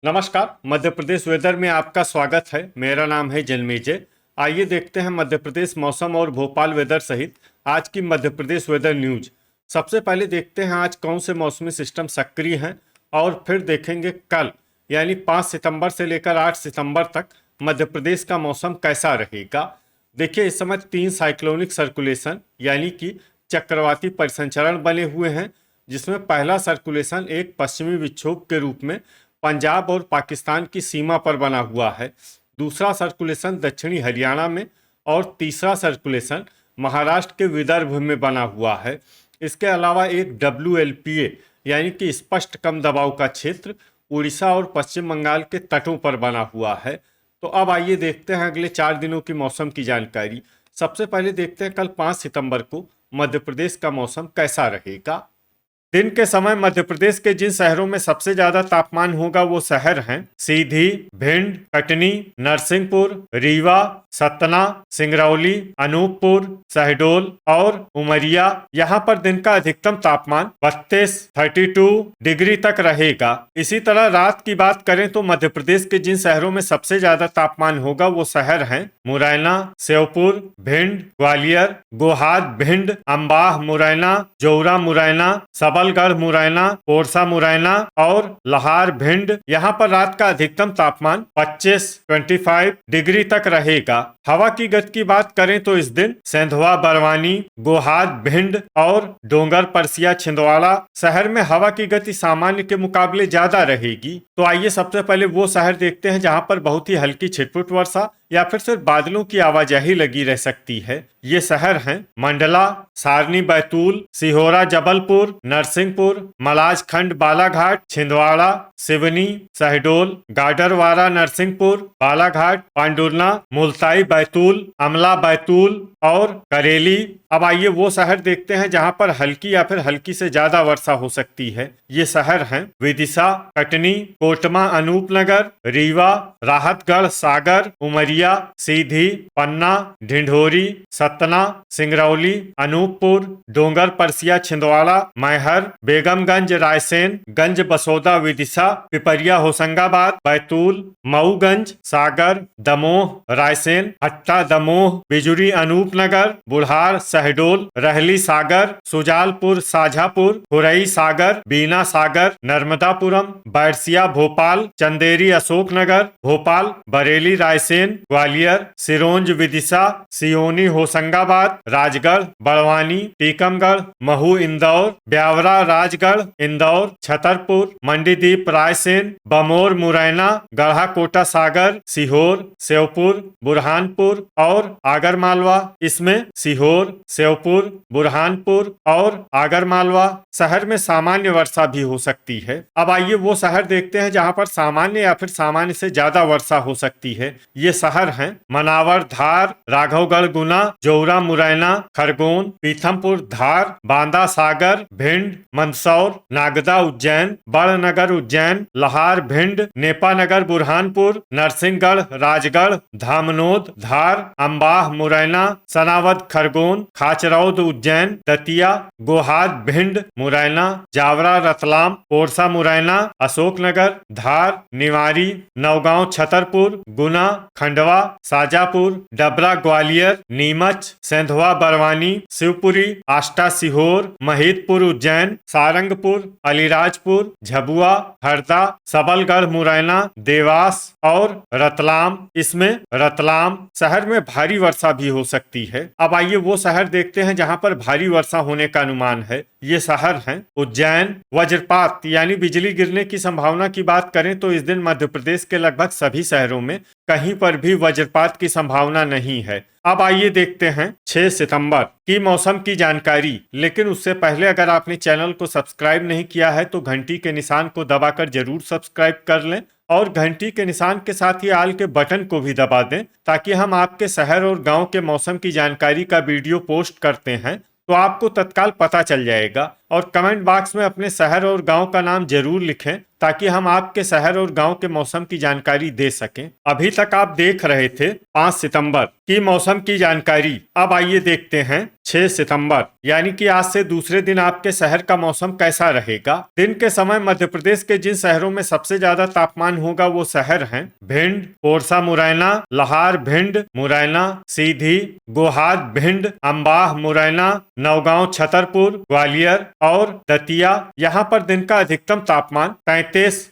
नमस्कार। मध्य प्रदेश वेदर में आपका स्वागत है। मेरा नाम है जन्मेजय। आइए देखते हैं मध्य प्रदेश मौसम और भोपाल वेदर सहित आज की मध्य प्रदेश वेदर न्यूज। सबसे पहले देखते हैं आज कौन से मौसमी सिस्टम सक्रिय हैं और फिर देखेंगे कल यानी 5 सितंबर से लेकर 8 सितंबर तक मध्य प्रदेश का मौसम कैसा रहेगा। देखिए, इस समय 3 साइक्लोनिक सर्कुलेशन यानी कि चक्रवाती परिसंचरण बने हुए हैं, जिसमें पहला सर्कुलेशन एक पश्चिमी विक्षोभ के रूप में पंजाब और पाकिस्तान की सीमा पर बना हुआ है। दूसरा सर्कुलेशन दक्षिणी हरियाणा में और तीसरा सर्कुलेशन महाराष्ट्र के विदर्भ में बना हुआ है। इसके अलावा एक WLPA यानी कि स्पष्ट कम दबाव का क्षेत्र उड़ीसा और पश्चिम बंगाल के तटों पर बना हुआ है। तो अब आइए देखते हैं अगले 4 दिनों की मौसम की जानकारी। सबसे पहले देखते हैं कल 5 सितंबर को मध्य प्रदेश का मौसम कैसा रहेगा। दिन के समय मध्य प्रदेश के जिन शहरों में सबसे ज्यादा तापमान होगा वो शहर हैं सीधी, भिंड, कटनी, नरसिंहपुर, रीवा, सतना, सिंगरौली, अनूपपुर, शहडोल और उमरिया। यहाँ पर दिन का अधिकतम तापमान 32 डिग्री तक रहेगा। इसी तरह रात की बात करें तो मध्य प्रदेश के जिन शहरों में सबसे ज्यादा तापमान होगा वो शहर हैं मुरैना, श्योपुर, भिंड, ग्वालियर, गोहाद भिंड, अम्बाह मुरैना, जौरा मुरैना, सबलगढ़ मुरैना, ओरछा मुरैना और लहार भिंड। यहाँ पर रात का अधिकतम तापमान 25 डिग्री तक रहेगा। हवा की गति की बात करें तो इस दिन सेंधवा, बरवानी, गोहाद भिंड और डोंगर परसिया छिंदवाड़ा शहर में हवा की गति सामान्य के मुकाबले ज्यादा रहेगी। तो आइए सबसे पहले वो शहर देखते हैं जहाँ पर बहुत ही हल्की छिटपुट वर्षा या फिर सिर्फ बादलों की आवाजाही लगी रह सकती है। ये शहर हैं मंडला, सारनी, बैतूल, सिहोरा, जबलपुर, नरसिंहपुर, मलाजखंड, बालाघाट, छिंदवाड़ा, सिवनी, शहडोल, गाडरवारा, नरसिंहपुर, बालाघाट, पांडुरना, मुल्ताई, बैतूल, अमला, बैतूल और करेली। अब आइए वो शहर देखते हैं जहां पर हल्की या फिर हल्की से ज्यादा वर्षा हो सकती है। ये शहर हैं विदिशा, कटनी, कोटमा, अनूपनगर, रीवा, राहतगढ़, सागर, उमरिया, सीधी, पन्ना, ढिंढोरी, सतना, सिंगरौली, अनूपपुर, डोंगर परसिया, छिंदवाड़ा, मैहर, बेगमगंज, रायसेन, गंज बसोदा, विदिशा, पिपरिया, होशंगाबाद, बैतूल, मऊगंज, सागर, दमोह, रायसेन, हट्टा, दमोह, बिजुरी, अनूपनगर, बुढ़ार, शहडोल, रहली, सागर, सुजालपुर, साझापुर, हुरई, सागर, बीना, सागर, नर्मदापुरम, बैरसिया, भोपाल, चंदेरी, अशोकनगर, भोपाल, बरेली, रायसेन, ग्वालियर, सिरोंज, विदिशा, सियोनी, होशंगाबाद, राजगढ़, बड़वानी, टीकमगढ़, महू, इंदौर, ब्यावरा, राजगढ़, इंदौर, छतरपुर, मंडीदीप, रायसेन, बमोर, मुरैना, गढ़ा कोटा, सागर, सीहोर, श्योपुर, बुरहानपुर और आगरमालवा। इसमें सीहोर, श्योपुर, बुरहानपुर और आगरमालवा शहर में सामान्य वर्षा भी हो सकती है। अब आइए वो शहर देखते हैं जहां पर सामान्य या फिर सामान्य से ज्यादा वर्षा हो सकती है। ये शहर हैं मनावर, धार, राघवगढ़, गुना, जौरा, मुरैना, खरगोन, पीथमपुर, धार, बांदा, सागर, भिंड, मंदसौर, नागदा, उज्जैन, बड़नगर, उज्जैन, लहार, भिंड, नेपानगर, बुरहानपुर, नरसिंहगढ़, राजगढ़, धामनोद, धार, अम्बाह, मुरैना, सनावद, खरगोन, खाचरौद, उज्जैन, दतिया, गोहाद, भिंड, मुरैना, जावरा, रतलाम, ओरछा, मुरैना, अशोकनगर, धार, निवारी, नौगांव, छतरपुर, गुना, खंडवा, शाजापुर, डबरा, ग्वालियर, नीमच, सेंधवा, बरवानी, शिवपुरी, आष्टा, सीहोर, महिदपुर, उज्जैन, सारंगपुर, अलीराजपुर, झबुआ, हरदा, सबलगढ़, मुरैना, देवास और रतलाम। इसमें रतलाम शहर में भारी वर्षा भी हो सकती है। अब आइए वो शहर देखते हैं जहां पर भारी वर्षा होने का अनुमान है। ये शहर हैं उज्जैन। वज्रपात यानी बिजली गिरने की संभावना की बात करें तो इस दिन मध्य प्रदेश के लगभग सभी शहरों में कहीं पर भी वज्रपात की संभावना नहीं है। अब आइए देखते हैं 6 सितंबर की मौसम की जानकारी। लेकिन उससे पहले अगर आपने चैनल को सब्सक्राइब नहीं किया है तो घंटी के निशान को दबाकर जरूर सब्सक्राइब कर लें और घंटी के निशान के साथ ही आल के बटन को भी दबा दें, ताकि हम आपके शहर और गांव के मौसम की जानकारी का वीडियो पोस्ट करते हैं तो आपको तत्काल पता चल जाएगा। और कमेंट बॉक्स में अपने शहर और गांव का नाम जरूर लिखें ताकि हम आपके शहर और गांव के मौसम की जानकारी दे सकें। अभी तक आप देख रहे थे 5 सितंबर की मौसम की जानकारी। अब आइए देखते हैं 6 सितंबर यानी कि आज से दूसरे दिन आपके शहर का मौसम कैसा रहेगा। दिन के समय मध्य प्रदेश के जिन शहरों में सबसे ज्यादा तापमान होगा वो शहर हैं भिंड, पोरसा, मुरैना, लाहार, भिंड, मुरैना, सीधी, गोहाद, भिंड, अम्बाह, मुरैना, नौगांव, छतरपुर, ग्वालियर और दतिया। यहाँ पर दिन का अधिकतम तापमान 33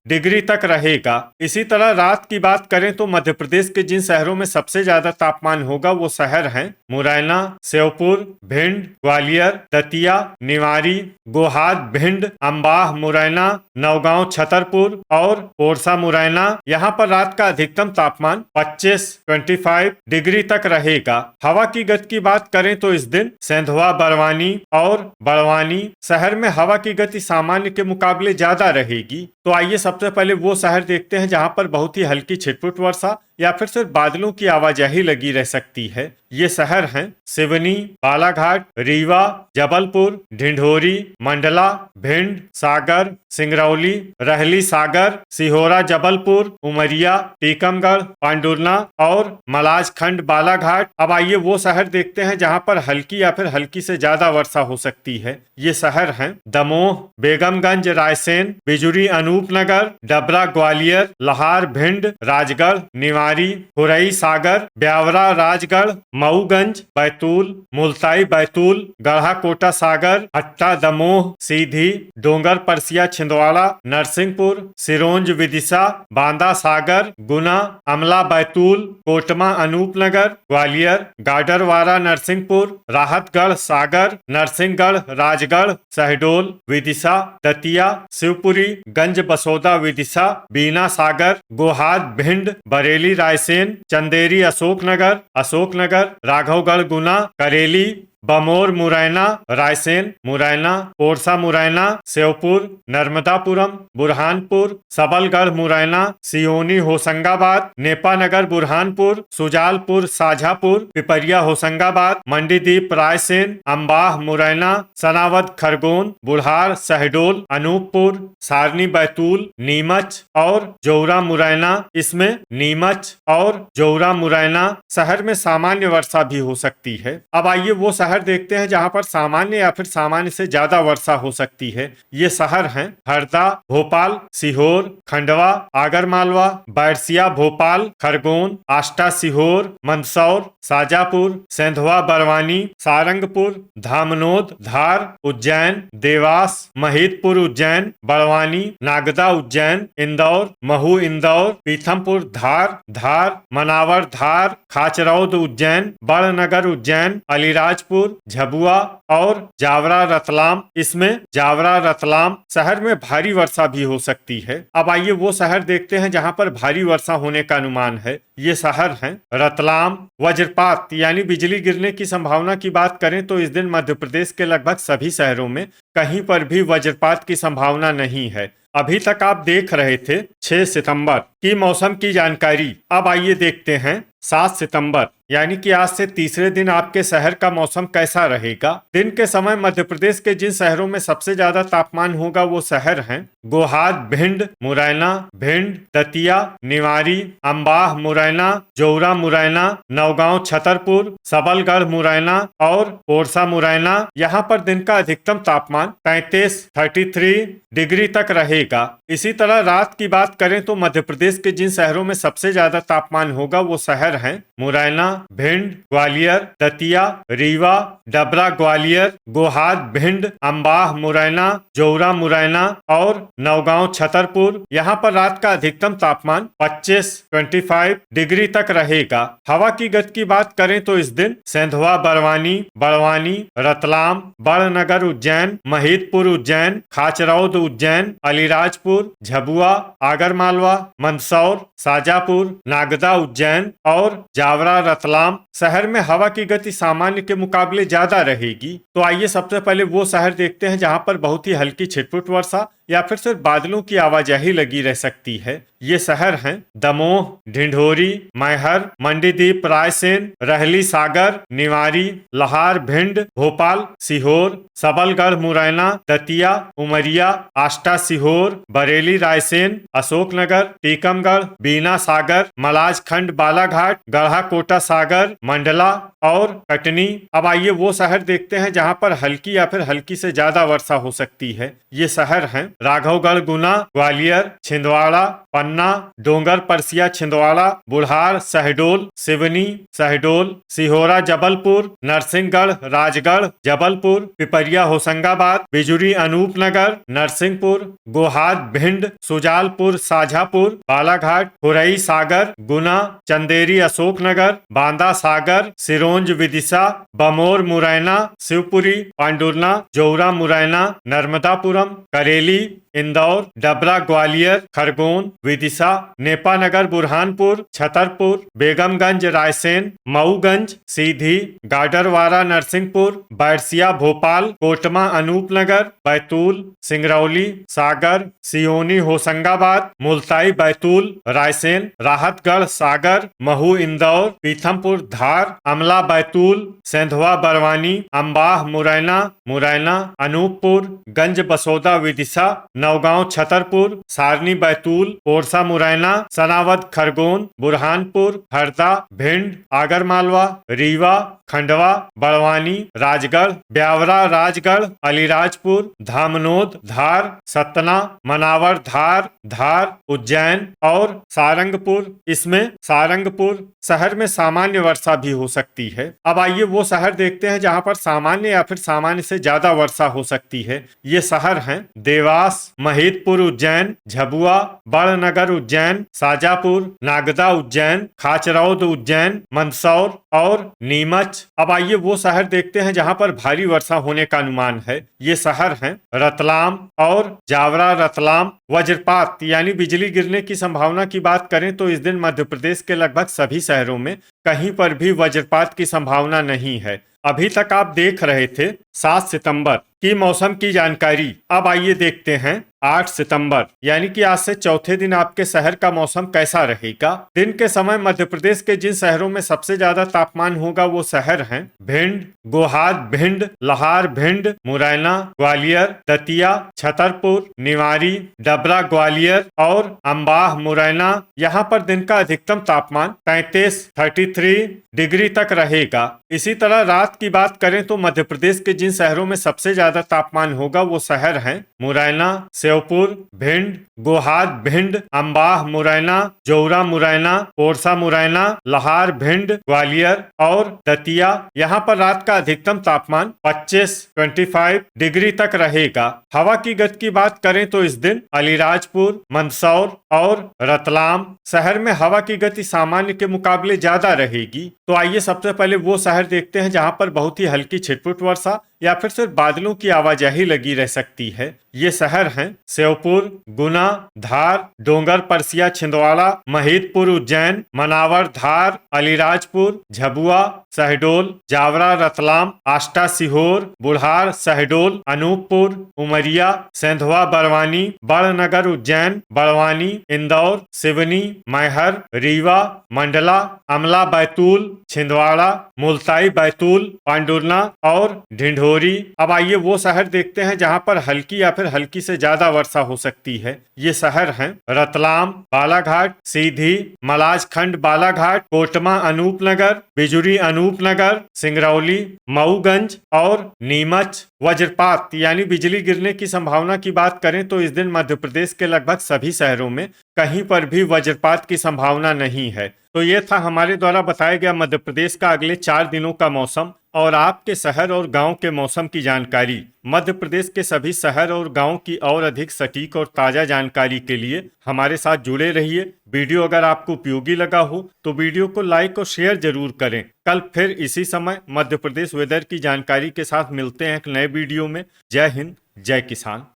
डिग्री तक रहेगा। इसी तरह रात की बात करें तो मध्य प्रदेश के जिन शहरों में सबसे ज्यादा तापमान होगा वो शहर हैं मुरैना, श्योपुर, भिंड, ग्वालियर, दतिया, निवाड़ी, गोहाद, भिंड, अम्बाह, मुरैना, नौगांव, छतरपुर और पोरसा, मुरैना। यहाँ पर रात का अधिकतम तापमान 25 डिग्री तक रहेगा। हवा की गति की बात करें तो इस दिन सेंधवा, बड़वानी और बड़वानी शहर में हवा की गति सामान्य के मुकाबले ज्यादा रहेगी। तो आइए सबसे पहले वो शहर देखते हैं जहां पर बहुत ही हल्की छिटपुट वर्षा या फिर सिर्फ बादलों की आवाजाही लगी रह सकती है। ये शहर हैं सिवनी, बालाघाट, रीवा, जबलपुर, ढिंढोरी, मंडला, भिंड, सागर, सिंगरौली, रहली, सागर, सिहोरा, जबलपुर, उमरिया, टीकमगढ़, पांडुरना और मलाजखंड, बालाघाट। अब आइए वो शहर देखते हैं जहां पर हल्की या फिर हल्की से ज्यादा वर्षा हो सकती है। ये शहर हैं दमोह, बेगमगंज, रायसेन, बिजुरी, अनूपनगर, डबरा, ग्वालियर, लाहार, भिंड, राजगढ़, निवाड़ी, खुरई, सागर, ब्यावरा, राजगढ़, मऊगंज, बैतूल, मुल्ताई, बैतूल, गढ़ा कोटा, सागर, हट्टा, दमोह, सीधी, डोंगर, परसिया, छिंदवाड़ा, नरसिंहपुर, सिरोंज, विदिशा, बांदा, सागर, गुना, अमला, बैतूल, कोटमा, अनूपनगर, ग्वालियर, गाडरवारा, नरसिंहपुर, राहतगढ़, सागर, नरसिंहगढ़, राजगढ़, शहडोल, विदिशा, दतिया, शिवपुरी, गंज बसोदा, विदिशा, बीना, सागर, गोहाद, भिंड, बरेली, रायसेन, चंदेरी, अशोकनगर, राघवगढ़, गुना, करेली, बमोर, मुरैना, रायसेन, मुरैना, पोरसा, मुरैना, श्योपुर, नर्मदापुरम, बुरहानपुर, सबलगढ़, मुरैना, सियोनी, होशंगाबाद, नेपानगर, बुरहानपुर, सुजालपुर, साझापुर, पिपरिया, होशंगाबाद, मंडीदीप, रायसेन, अम्बाह, मुरैना, सनावद, खरगोन, बुढ़ार, शहडोल, अनूपपुर, सारनी, बैतूल, नीमच और जौरा, मुरैना। इसमें नीमच और जौरा, मुरैना शहर में सामान्य वर्षा भी हो सकती है। अब आइए वो शहर देखते हैं जहां पर सामान्य या फिर सामान्य से ज्यादा वर्षा हो सकती है। ये शहर हैं हरदा, भोपाल, सीहोर, खंडवा, आगरमालवा, बैरसिया, भोपाल, खरगोन, आष्टा, सीहोर, मंदसौर, शाजापुर, सेंधवा, बड़वानी, सारंगपुर, धामनोद, धार, उज्जैन, देवास, महिदपुर, उज्जैन, बड़वानी, नागदा, उज्जैन, इंदौर, महू, इंदौर, पीथमपुर, धार, मनावर, धार, खाचरौद, उज्जैन, बड़नगर, उज्जैन, अलीराजपुर, झबुआ और जावरा, रतलाम। इसमें जावरा, रतलाम शहर में भारी वर्षा भी हो सकती है। अब आइए वो शहर देखते हैं जहां पर भारी वर्षा होने का अनुमान है। ये शहर हैं रतलाम। वज्रपात यानी बिजली गिरने की संभावना की बात करें तो इस दिन मध्य प्रदेश के लगभग सभी शहरों में कहीं पर भी वज्रपात की संभावना नहीं है। अभी तक आप देख रहे थे 6 सितंबर की मौसम की जानकारी। अब आइए देखते हैं 7 सितंबर यानी कि आज से तीसरे दिन आपके शहर का मौसम कैसा रहेगा। दिन के समय मध्य प्रदेश के जिन शहरों में सबसे ज्यादा तापमान होगा वो शहर हैं गोहाद, भिंड, मुरैना, भिंड, दतिया, निवाड़ी, अम्बाह, मुरैना, जौरा, मुरैना, नौगांव, छतरपुर, सबलगढ़, मुरैना और पोरसा, मुरैना। यहाँ पर दिन का अधिकतम तापमान 33 डिग्री तक रहेगा। इसी तरह रात की बात करें तो मध्य प्रदेश के जिन शहरों में सबसे ज्यादा तापमान होगा वो शहर हैं मुरैना, भिंड, ग्वालियर, दतिया, रीवा, डबरा, ग्वालियर, गोहाद, भिंड, अम्बाह, मुरैना, जौरा, मुरैना और नौगांव, छतरपुर। यहाँ पर रात का अधिकतम तापमान 25 डिग्री तक रहेगा। हवा की गति की बात करें तो इस दिन सेंधवा, बड़वानी, रतलाम, बड़नगर, उज्जैन, महिदपुर, उज्जैन, खाचरौद, उज्जैन, अलीराजपुर, झबुआ, आगरमालवा, मंदसौर, शाजापुर, नागदा, उज्जैन और जावरा, रतलाम शहर में हवा की गति सामान्य के मुकाबले ज्यादा रहेगी। तो आइए सबसे पहले वो शहर देखते हैं जहां पर बहुत ही हल्की छिटपुट वर्षा या फिर सिर्फ बादलों की आवाजाही लगी रह सकती है। ये शहर हैं दमोह, ढिंढोरी, मैहर, मंडीदीप, रायसेन, रहली, सागर, निवाड़ी, लहार, भिंड, भोपाल, सीहोर, सबलगढ़, मुरैना, दतिया, उमरिया, आष्टा, सीहोर, बरेली, रायसेन, अशोकनगर, टीकमगढ़, बीना, सागर, मलाजखंड, बालाघाट, गढ़ा कोटा, सागर, मंडला और कटनी। अब आइए वो शहर देखते हैं जहां पर हल्की या फिर हल्की से ज्यादा वर्षा हो सकती है। ये शहर हैं राघवगढ़, गुना, ग्वालियर, छिंदवाड़ा, पन्ना, डोंगर परसिया, छिंदवाड़ा, बुढ़ार, शहडोल, सिवनी, शहडोल, सिहोरा, जबलपुर, नरसिंहगढ़, राजगढ़, जबलपुर, पिपरिया, होशंगाबाद, बिजुरी, अनूपनगर, नरसिंहपुर, गोहाद, भिंड, सुजालपुर, शाजापुर, बालाघाट, हुरई, सागर, गुना, चंदेरी, अशोकनगर, बांदा, सागर, सिरोंज, विदिशा, बमोर, मुरैना, शिवपुरी, पांडुरना, जौरा, मुरैना, नर्मदापुरम, करेली, इंदौर, डबरा, ग्वालियर, खरगोन, विदिशा, नेपानगर, बुरहानपुर, छतरपुर, बेगमगंज, रायसेन, मऊगंज, सीधी, गाडरवारा, नरसिंहपुर, बैरसिया, भोपाल, कोटमा, अनूपनगर, बैतूल, सिंगरौली, सागर, सियोनी, होशंगाबाद, मुल्ताई, बैतूल, रायसेन, राहतगढ़, सागर, महू, इंदौर, पीथमपुर, धार, अमला, बैतूल, सेंधवा, बरवानी, अम्बाह, मुरैना, मुरैना, अनूपपुर, गंज बसोदा, विदिशा, नौगांव, छतरपुर, सारनी, बैतूल, पोरसा, मुरैना, सनावद, खरगोन, बुरहानपुर, हरदा, भिंड, आगरमालवा, रीवा, खंडवा, बड़वानी, राजगढ़, ब्यावरा, राजगढ़, अलीराजपुर, धामनोद, धार, सतना, मनावर, धार, धार, उज्जैन और सारंगपुर। इसमें सारंगपुर शहर में सामान्य वर्षा भी हो सकती है। अब आइए वो शहर देखते हैं जहां पर सामान्य या फिर सामान्य से ज्यादा वर्षा हो सकती है। ये शहर हैं देवास, महिदपुर, उज्जैन, झबुआ, बड़नगर, उज्जैन, शाजापुर, नागदा, उज्जैन, खाचरौद, उज्जैन, मंदसौर और नीमच। अब आइए वो शहर देखते हैं जहां पर भारी वर्षा होने का अनुमान है। ये शहर हैं रतलाम और जावरा। रतलाम वज्रपात यानी बिजली गिरने की संभावना की बात करें तो इस दिन मध्य प्रदेश के लगभग सभी शहरों में कहीं पर भी वज्रपात की संभावना नहीं है। अभी तक आप देख रहे थे 7 सितंबर की मौसम की जानकारी। अब आइए देखते हैं 8 सितंबर यानी कि आज से चौथे दिन आपके शहर का मौसम कैसा रहेगा। दिन के समय मध्य प्रदेश के जिन शहरों में सबसे ज्यादा तापमान होगा वो शहर हैं भिंड, गोहाद, भिंड, लहार, भिंड, मुरैना, ग्वालियर, दतिया, छतरपुर, निवाड़ी, डबरा, ग्वालियर और अम्बाह, मुरैना। यहाँ पर दिन का अधिकतम तापमान 33 डिग्री तक रहेगा। इसी तरह रात की बात करें तो मध्य प्रदेश के जिन शहरों में सबसे ज्यादा तापमान होगा वो शहर हैं मुरैना, श्योपुर, भिंड, गोहाद, भिंड, अम्बाह, मुरैना, जौरा, मुरैना, पोरसा, मुरैना, लहार, भिंड, ग्वालियर और दतिया। यहाँ पर रात का अधिकतम तापमान 25 डिग्री तक रहेगा। हवा की गति की बात करें तो इस दिन अलीराजपुर, मंदसौर और रतलाम शहर में हवा की गति सामान्य के मुकाबले ज्यादा रहेगी। तो आइए सबसे पहले वो शहर देखते हैं जहां पर बहुत ही हल्की छिटपुट वर्षा या फिर सिर्फ बादलों की आवाजाही लगी रह सकती है। ये शहर हैं श्योपुर, गुना, धार, डोंगर परसिया, छिंदवाड़ा, महिदपुर, उज्जैन, मनावर, धार, अलीराजपुर, झबुआ, शहडोल, जावरा, रतलाम, आष्टा, सीहोर, बुढ़ार, शहडोल, अनूपपुर, उमरिया, सेंधवा, बरवानी, बड़नगर, उज्जैन, बड़वानी, इंदौर, सिवनी, मैहर, रीवा, मंडला, अमला, बैतूल, छिंदवाड़ा, मुल्ताई, बैतूल, पांडुरना और ढिंढोरी। अब आइए वो शहर देखते हैं जहां पर हल्की या फिर हल्की से ज्यादा वर्षा हो सकती है। ये शहर हैं रतलाम, बालाघाट, सीधी, मलाजखंड, बालाघाट, कोटमा, अनूपनगर, बिजुरी, अनूपनगर, सिंगरौली, मऊगंज और नीमच। वज्रपात यानी बिजली गिरने की संभावना की बात करें तो इस दिन मध्य प्रदेश के लगभग सभी शहरों में कहीं पर भी वज्रपात की संभावना नहीं है। तो ये था हमारे द्वारा बताया गया मध्य प्रदेश का अगले 4 दिनों का मौसम और आपके शहर और गांव के मौसम की जानकारी। मध्य प्रदेश के सभी शहर और गांव की और अधिक सटीक और ताजा जानकारी के लिए हमारे साथ जुड़े रहिए। वीडियो अगर आपको उपयोगी लगा हो तो वीडियो को लाइक और शेयर जरूर करें। कल फिर इसी समय मध्य प्रदेश वेदर की जानकारी के साथ मिलते हैं एक नए वीडियो में। जय हिंद, जय किसान।